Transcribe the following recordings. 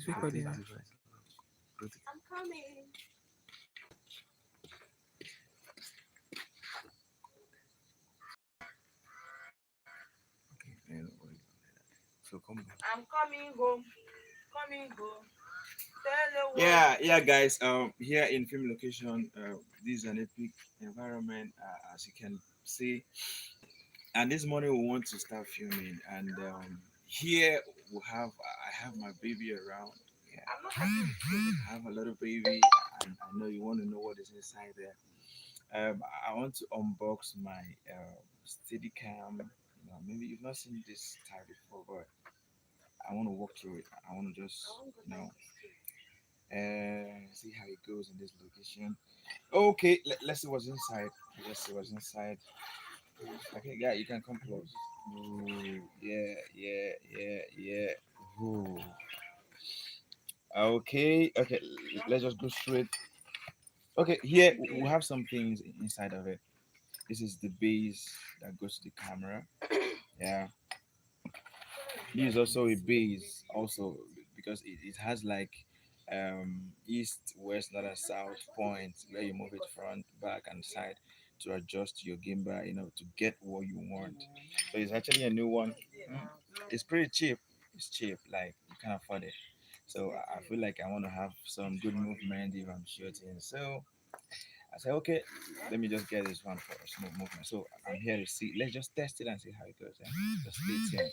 It's Rotate recording now. device. Rotate. I'm coming. Okay. Yeah, no worries. So come back. I'm coming home. Coming home. Tell the world. Yeah, guys. Here in film location, this is an epic environment, as you can see. And this morning we want to start filming, and here I have my baby around. Yeah, I'm not talking with you. I have a little baby, and I know you want to know what is inside there. I want to unbox my Steadicam. Maybe you've not seen this type before, but I want to walk through it. I want to just, I won't go you down know, the street. see how it goes in this location. Okay, let's see what's inside. Let's see what's inside. Okay, yeah, you can come close. Ooh, yeah. Ooh. Okay, let's just go straight. Okay, here we have some things inside of it. This is the base that goes to the camera. Yeah, this is also a base, also because it has like east, west, north, and south points where you move it front, back, and side to adjust your gimbal, to get what you want. So it's actually a new one. Mm, It's pretty cheap. It's cheap, like you can afford it. So I feel like I want to have some good movement if I'm shooting. So I said, okay, let me just get this one for a smooth movement. So I'm here to see. Let's just test it and see how it goes. Just stay tuned.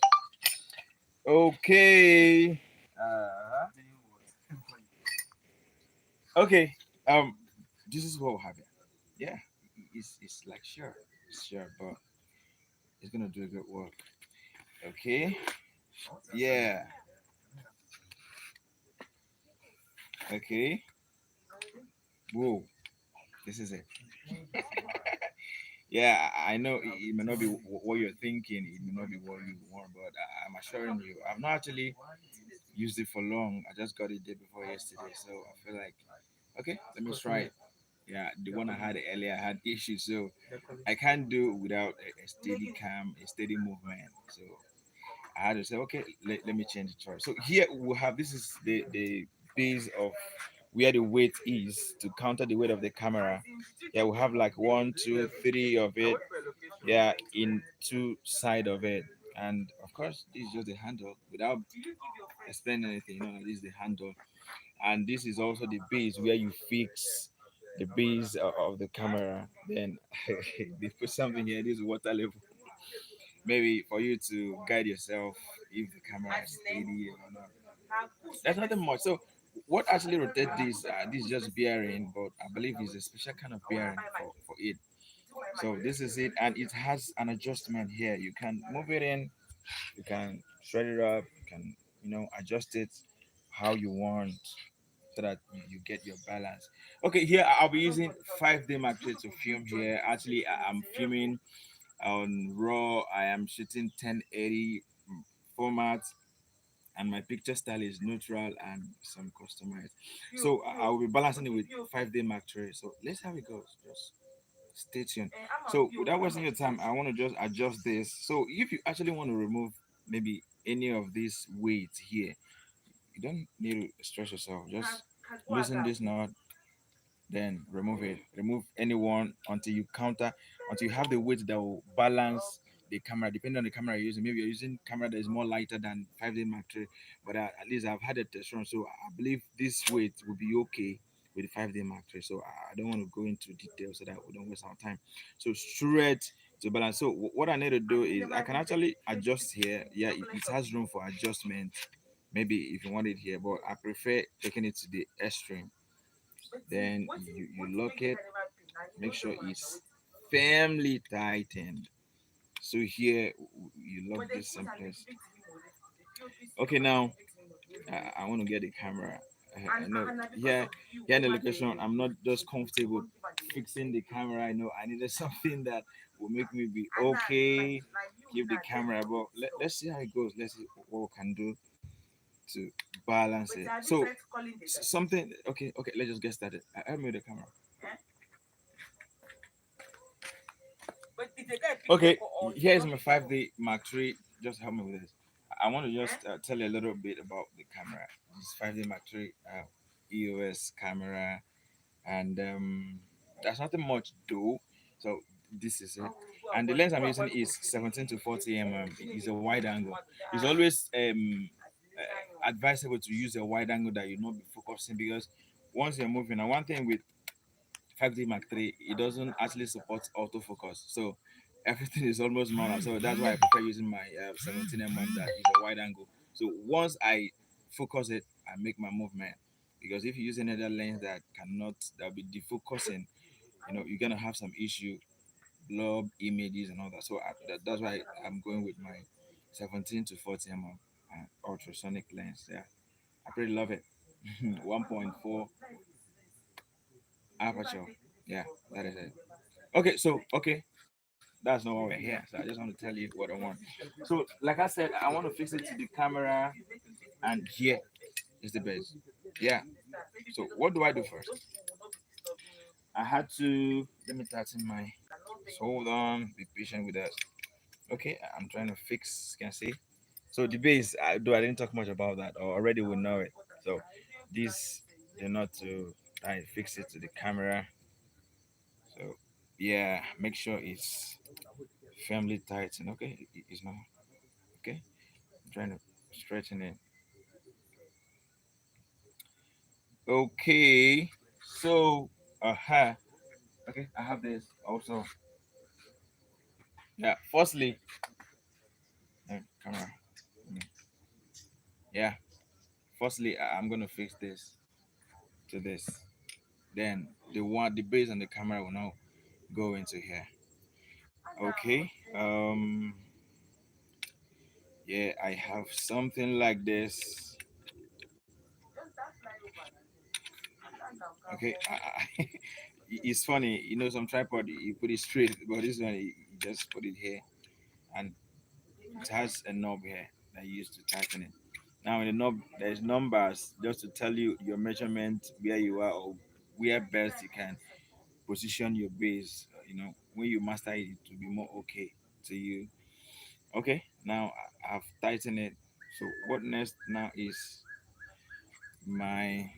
Okay. Uh, okay. Um, this is what we have here. Yeah, it's like sure, but it's gonna do a good work. Okay. Yeah. Okay. Whoa. This is it. Yeah, I know it may not be what you're thinking. It may not be what you want, but I'm assuring you, I've not actually used it for long. I just got it day before yesterday, so I feel like okay, let me try it. Yeah, the one I had earlier had issues, so I can't do without a steady cam, a steady movement. So I had to say, okay, let me change the choice. So here we have this is the base of where the weight is to counter the weight of the camera. Yeah, we have like one, two, three of it. Yeah, in two side of it, and of course this is just the handle. Without explaining anything, this is the handle, and this is also the base where you fix the base of the camera. Then they put something here. This is water level, maybe for you to guide yourself if the camera is steady or not. That's nothing much. So what actually rotate this? This is just bearing, but I believe it's a special kind of bearing for it. So this is it, and it has an adjustment here. You can move it in, you can shred it up, you can adjust it how you want so that you get your balance. Okay, here I'll be using 5D Mark III to film here. Actually, I'm filming on RAW. I am shooting 1080 format, and my picture style is neutral and some customized. So I will be balancing it with 5D Mark III. So let's see how it goes. Just stay tuned. So without wasting your time, I want to just adjust this. So if you actually want to remove maybe any of these weights here, you don't need to stress yourself. Just loosen this knot, then remove it. Remove anyone until you counter, until you have the weight that will balance the camera. Depending on the camera you're using, maybe you're using camera that is more lighter than 5D Mark III, but at least I've had a test run, so I believe this weight will be okay with the 5D Mark III. So I don't want to go into details so that we don't waste our time. So straight to balance. So what I need to do is I can actually adjust here. Yeah, it has room for adjustment. Maybe if you want it here, but I prefer taking it to the extreme. Then you lock it, make sure it's firmly tightened. So here you lock this someplace. Okay, now I want to get the camera. I know here in the location, I'm not just comfortable fixing the camera. I know I needed something that will make me be okay, keep the camera. But let's see how it goes. Let's see what we can do to balance it. So something. Okay. Let's just get started. Help me with the camera. Okay, here is my 5D Mark III. Just help me with this. I want to just tell you a little bit about the camera. This 5D Mark III EOS camera, and there's nothing much though. So this is it. And the lens I'm using is 17 to 40 mm. It's a wide angle. It's always advisable to use a wide angle that you not be focusing, because once you're moving, and one thing with 5D Mark III, it doesn't actually support autofocus. So everything is almost manual. So that's why I prefer using my 17 mm that is a wide angle. So once I focus it, I make my movement. Because if you use another lens that'll be defocusing, you're gonna have some issue, blob images and all that. So that's why I'm going with my 17 to 40 mm ultrasonic lens. Yeah, I pretty love it. 1.4 aperture. Yeah, that is it. Okay, that's not why we're here. So I just want to tell you what I want. So like I said, I want to fix it to the camera, and here is the base. Yeah. So what do I do first? I had to let me tighten my. So hold on, be patient with us. Okay, I'm trying to fix. Can I see? So the base, I didn't talk much about that, or already we know it. So this, not to try and fix it to the camera. So yeah, make sure it's firmly tightened. Okay, it's not okay. I'm trying to straighten it. Okay, so okay, I have this also. Yeah, firstly, camera. Mm, yeah, firstly, I'm gonna fix this to this. Then the base on the camera will now go into here. Okay. Yeah, I have something like this. Okay. It's funny, some tripod you put it straight, but this one you just put it here, and it has a knob here that you use to tighten it. Now in the knob, there's numbers just to tell you your measurement, where you are, or where best you can position your base. When you master it, it will be more okay to you. Okay, now I've tightened it. So what next now is my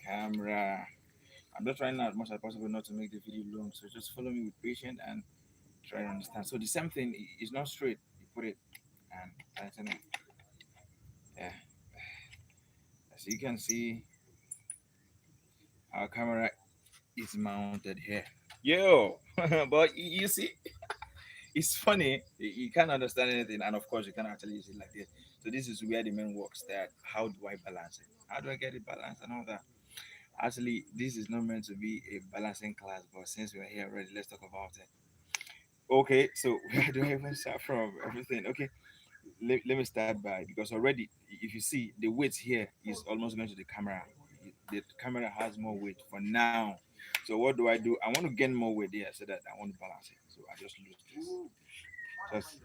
camera. I'm just trying as much as possible not to make the video long. So just follow me with patience and try to understand. So the same thing is not straight. You put it and tighten it. Yeah. As you can see, our camera is mounted here. Yo, but you see, it's funny. You can't understand anything, and of course, you can't actually use it like this. So this is where the main work starts. How do I balance it? How do I get it balanced and all that? Actually, this is not meant to be a balancing class, but since we're here already, let's talk about it. Okay, so where do I even start from? Everything. Okay, let me start by, because already, if you see, the weight here is almost going to the camera. The camera has more weight for now. So what do? I want to gain more weight there so that I want to balance it. So I just lose this. Just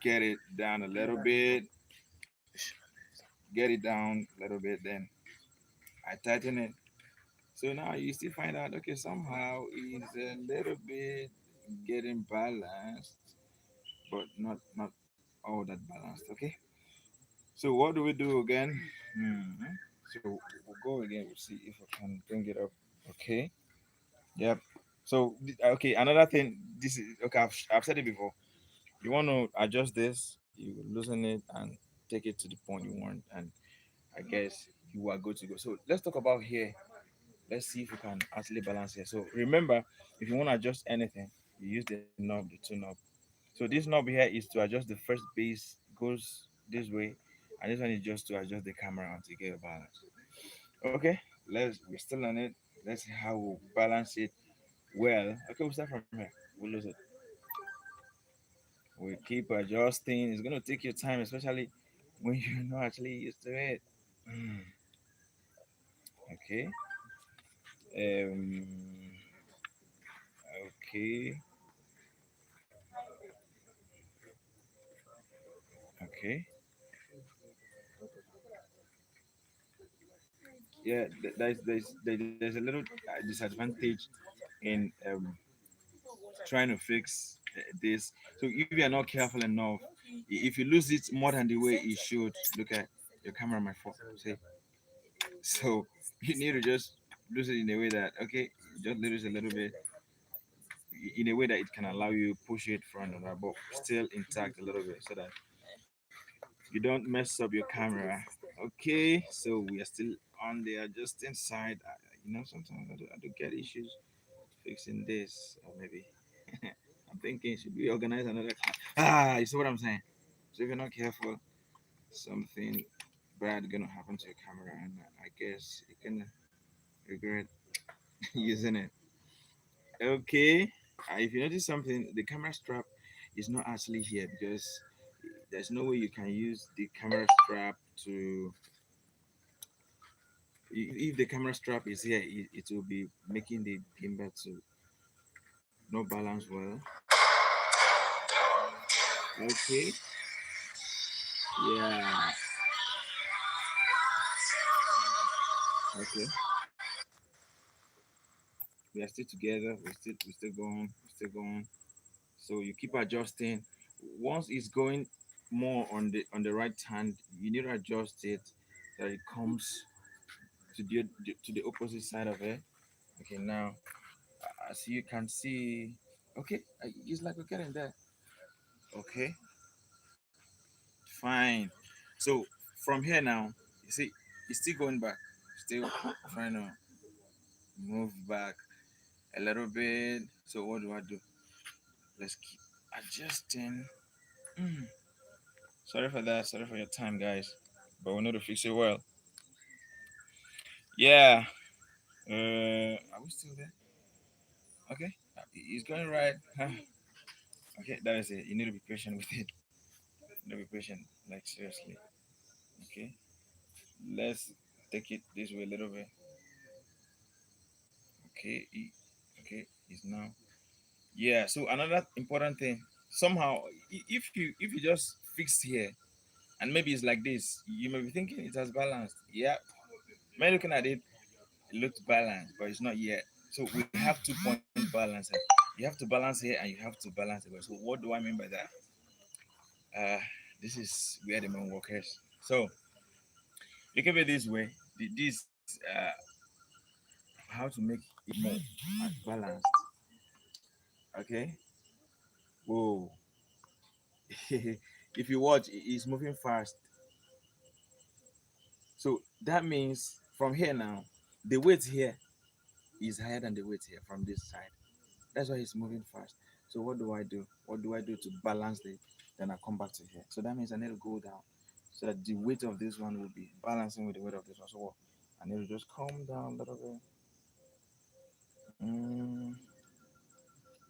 get it down a little bit. Get it down a little bit. Then I tighten it. So now you still find out, okay, somehow it's a little bit getting balanced, but not all that balanced. Okay. So what do we do again? Mhm. So we'll go again. We'll see if I can bring it up. Okay. Yep. So okay, another thing. This is okay. I've said it before. You want to adjust this. You loosen it and take it to the point you want, and I guess you are good to go. So let's talk about here. Let's see if we can actually balance here. So remember, if you want to adjust anything, you use the knob, the two knob. So this knob here is to adjust the first base goes this way, and this one is just to adjust the camera and to get a balance. Okay, we're still on it. Let's see how we balance it well. Okay, we'll start from here. We'll lose it. We keep adjusting. It's gonna take your time, especially when you're not actually used to it. Mm, okay. Um. Okay. Okay. Yeah. There's a little disadvantage in trying to fix this. So if you are not careful enough, if you lose it more than the way it should, look at your camera might fall. See, so you need to just lose it in a way that okay, just lose it a little bit in a way that it can allow you push it front and back, but still intact a little bit, so that you don't mess up your camera. Okay, so we are still on the adjusting side. Sometimes I do get issues fixing this, or maybe I'm thinking should we organize another class? You see what I'm saying? So if you're not careful, something bad gonna happen to your camera, and I guess you can regret using it. Okay, if you notice something, the camera strap is not actually here because there's no way you can use the camera strap to. If the camera strap is here, it will be making the gimbal to not balance well. Okay, yeah, okay. We are still together. We're still going. We're still going. So you keep adjusting. Once it's going more on the right hand, you need to adjust it so that it comes to the opposite side of it. Okay, now as you can see, okay, it's like we're getting there. Okay, fine. So from here now, you see, it's still going back, still trying to move back a little bit. So what do I do? Let's keep adjusting. Mm. Sorry for that. Sorry for your time, guys. But we know to fix it well. Yeah. Are we still there? Okay. It's going right. Okay, that is it. You need to be patient with it. You need to be patient. Like seriously. Okay. Let's take it this way a little bit. Okay. Okay. It's now. Yeah. So another important thing. Somehow, if you just fix here, and maybe it's like this, you may be thinking it has balanced. Yeah. When looking at it, it looks balanced, but it's not yet. So we have 2 point balance. You have to balance here and you have to balance it. So what do I mean by that? Uh, this is where the main work is. So you can be this way. This how to make it more balanced. Okay. Whoa. If you watch, it's moving fast. So that means from here now, the weight here is higher than the weight here from this side. That's why it's moving fast. So what do I do? What do I do to balance it? Then I come back to here. So that means I need to go down so that the weight of this one will be balancing with the weight of this one. So what? I need to just calm down a little bit. Mm,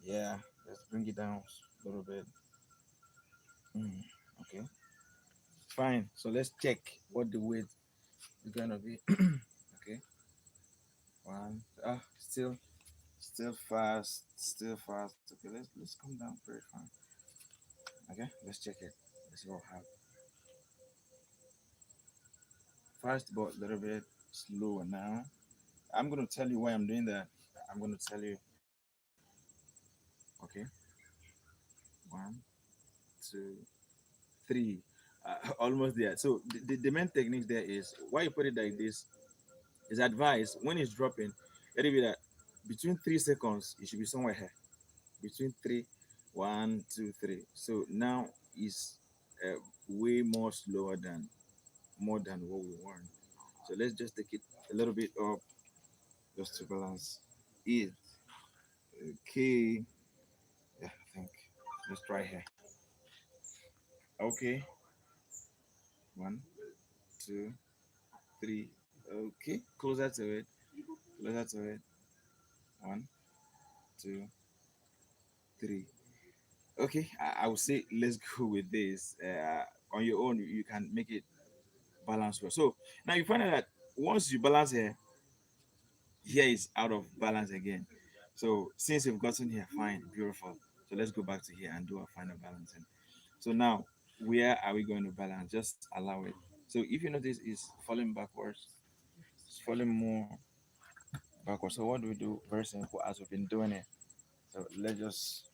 yeah, let's bring it down a little bit. Mm, okay, fine. So let's check what the weight is gonna be. Okay, one. Still fast, still fast. Okay, let's come down very fine. Okay, let's check it. Let's see what happens. Fast but a little bit slower now. I'm gonna tell you why I'm doing that. I'm gonna tell you. Okay, one, two, three, almost there. So the main technique there is why you put it like this is advised when it's dropping. It'll be that between 3 seconds it should be somewhere here. Between three, one, two, three. So now is way more slower than more than what we want. So let's just take it a little bit up just to balance it. Okay. Yeah, I think. Let's try here. Okay. One, two, three. Okay. Closer to it. Closer to it. One, two, three. Okay. I would say let's go with this. On your own, you can make it balance well. So now you find out that once you balance here is out of balance again. So since you've gotten here, fine, beautiful. So let's go back to here and do our final balancing. So now, where are we going to balance? Just allow it. So if you notice, it's falling backwards. It's falling more backwards. So what do we do? Very simple, as we've been doing it. So let's just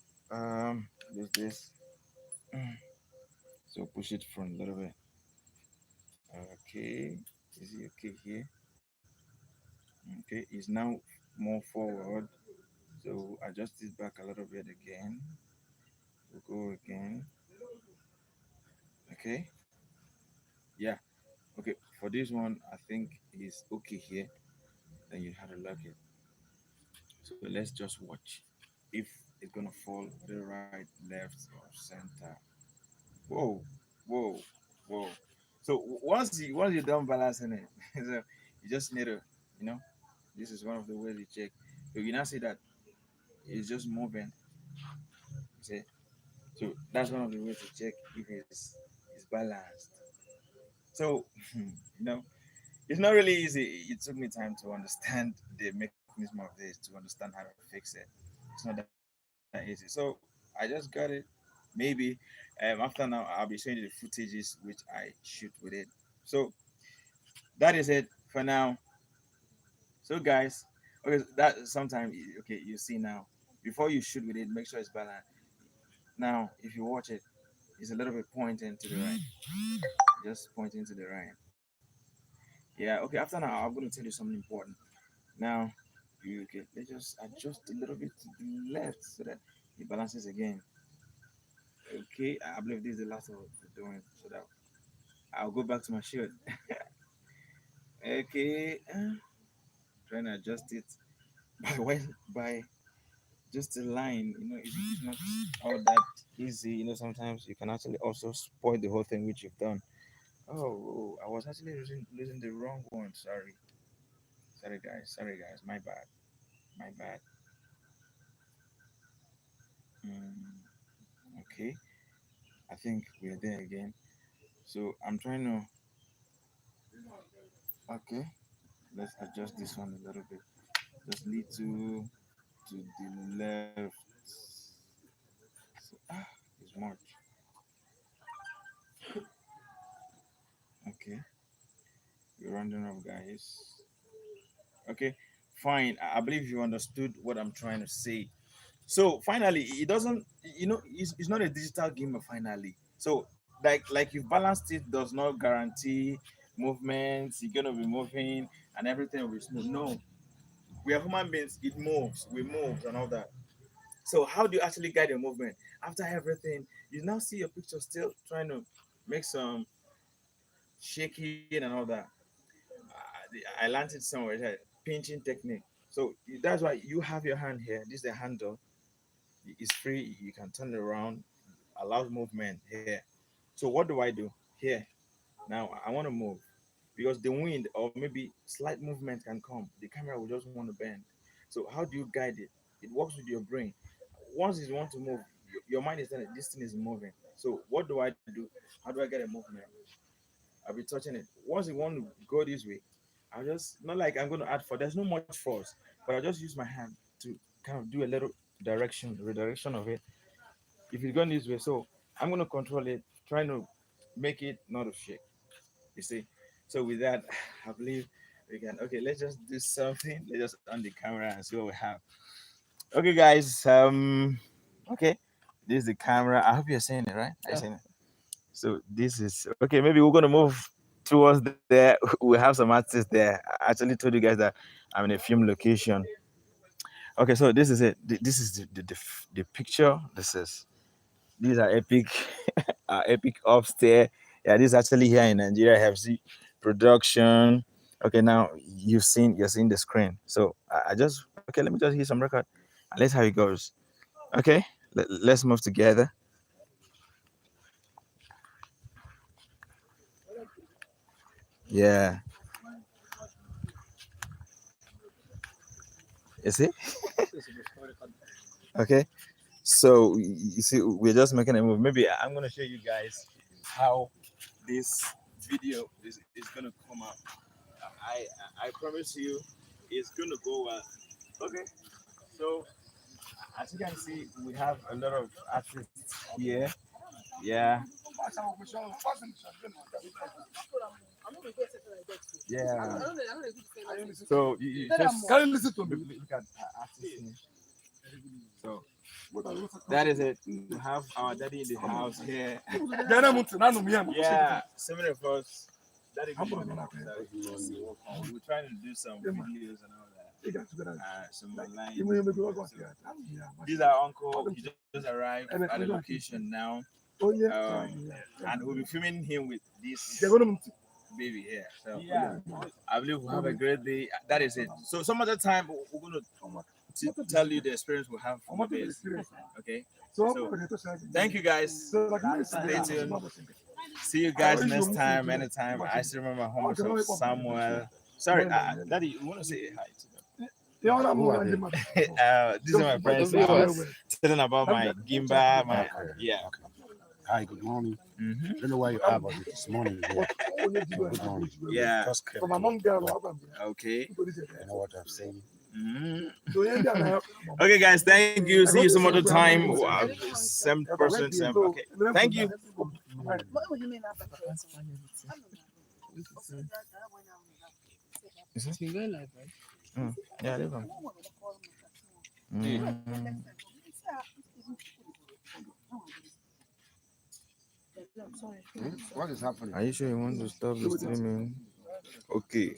use this. So push it front a little bit. Okay, is it okay here? Okay, it's now more forward. So adjust it back a little bit again. We'll go again. Okay, yeah. Okay, for this one, I think it's okay here. Then you have to lock it. So let's just watch if it's gonna fall to the right, left, or center. Whoa, whoa, whoa. So once you're done balancing it, so you just need to, you know, this is one of the ways you check. So you now see that it's just moving. See, so that's one of the ways to check if it's balanced. So you know, it's not really easy. It took me time to understand the mechanism of this, to understand how to fix it. It's not that easy. So I just got it. Maybe after now I'll be showing you the footages which I shoot with it. So that is it for now. So guys, okay, that sometimes okay, you see now before you shoot with it, make sure it's balanced. Now if you watch it, it's a little bit pointing to the right, just pointing to the right. Yeah, okay. After now, I'm going to tell you something important. Now, you okay? Let's just adjust a little bit to the left so that it balances again. Okay, I believe this is the last of doing so that I'll go back to my shirt. Okay, trying to adjust it by just a line. You know, it's not all that easy. You know, sometimes you can actually also spoil the whole thing which you've done. Oh, I was actually using the wrong one. Sorry guys. My bad. My bad. Mm, okay, I think we're there again. So I'm trying to. Okay, let's adjust this one a little bit. Just need to the left. So, it's much. Okay, we're rounding up, guys. Okay, fine. I believe you understood what I'm trying to say. So finally, it doesn't. You know, it's not a digital game. Finally, so like you've balanced it does not guarantee movements. You're gonna be moving and everything will be smooth. No, we are human beings. It moves. We move and all that. So how do you actually guide your movement after everything? You now see your picture still trying to make some shaking and all that. I learned it somewhere. It's like pinching technique. So that's why you have your hand here. This is the handle. It's free. You can turn it around. Allows movement here. So what do I do here? Now I want to move because the wind or maybe slight movement can come. The camera will just want to bend. So how do you guide it? It works with your brain. Once you want to move, your mind is telling this thing is moving. So what do I do? How do I get a movement? I'll be touching it. Once you want to go this way, I'll just not like I'm going to add force. There's no much force, but I'll just use my hand to kind of do a little redirection of it. If it's going this way, so I'm going to control it, trying to make it not to shake. You see? So with that, I believe we can. Okay, let's just do something. Let's just on the camera and see what we have. Okay, guys. Okay, this is the camera. I hope you're seeing it, right? Are you seeing it? So this is okay. Maybe we're gonna move towards there. We have some artists there. I actually told you guys that I'm in a film location. Okay, so this is it. This is the picture. These are epic, epic upstairs. Yeah, this is actually here in Nigeria. Have see production. Okay, now you're seeing the screen. So I just okay. Let me just hear some record and let's how it goes. Okay, let's move together. Yeah, you see. Okay, so you see, we're just making a move. Maybe I'm gonna show you guys how this video is gonna come out. I I promise you, it's gonna go well. Okay, so as you can see, we have a lot of artists here. Yeah, yeah. So you just look at artists here. So that is it. We have our daddy in the house here. Yeah, seven of us. Daddy, good morning. We're trying to do some videos and all that. Some online. So these are uncle. He just arrived at the location now. And we'll be filming him with this baby here. So I believe we'll have a great day. That is it. So some other time we're going to tell you the experience we have from the base. Okay. So thank you guys. Stay tuned. See you guys next time, anytime. I still remember home of Samuel. Sorry, Daddy, you want to say hi to them? These are my friends. I was telling about my Gimba, my Hi, good morning. Mm-hmm. I don't know why you are about it this morning. Good morning. Yeah. Just kept Okay. You know what I'm saying? Mm-hmm. Okay, guys. Thank you. See you some other time. Wow. Same person. Same. Okay. Thank you. What would you mean about It's been going live, right? Yeah, live on. What is happening? Are you sure you want to stop the streaming? Okay.